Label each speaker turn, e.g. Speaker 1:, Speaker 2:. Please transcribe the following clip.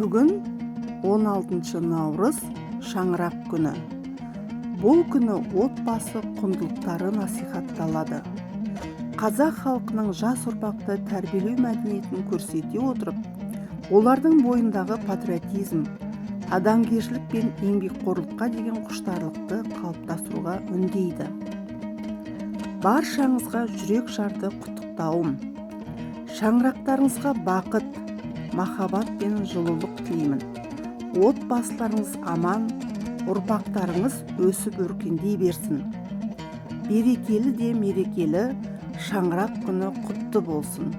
Speaker 1: Бүгін 16 наурыз Шаңырақ күні. Бұл күні отбасы құндылықтары насихатталады. Қазақ халқының жас ұрпақты тәрбиелеу мәдениетін көрсете отырып, олардың бойындағы патриотизм, адамгершілік пен еңбекқорлыққа деген құштарлықты қалыптастыруға үндейді. Баршаңызға жүрек жарды құттықтауым. Шаңырақтарыңызға бақыт, махаббат пен жылулық тілеймін. Отбасыларыңыз аман, ұрпақтарыңыз өсіп-өркендей берсін. Берекелі де мерекелі Шаңырақ күні құтты болсын.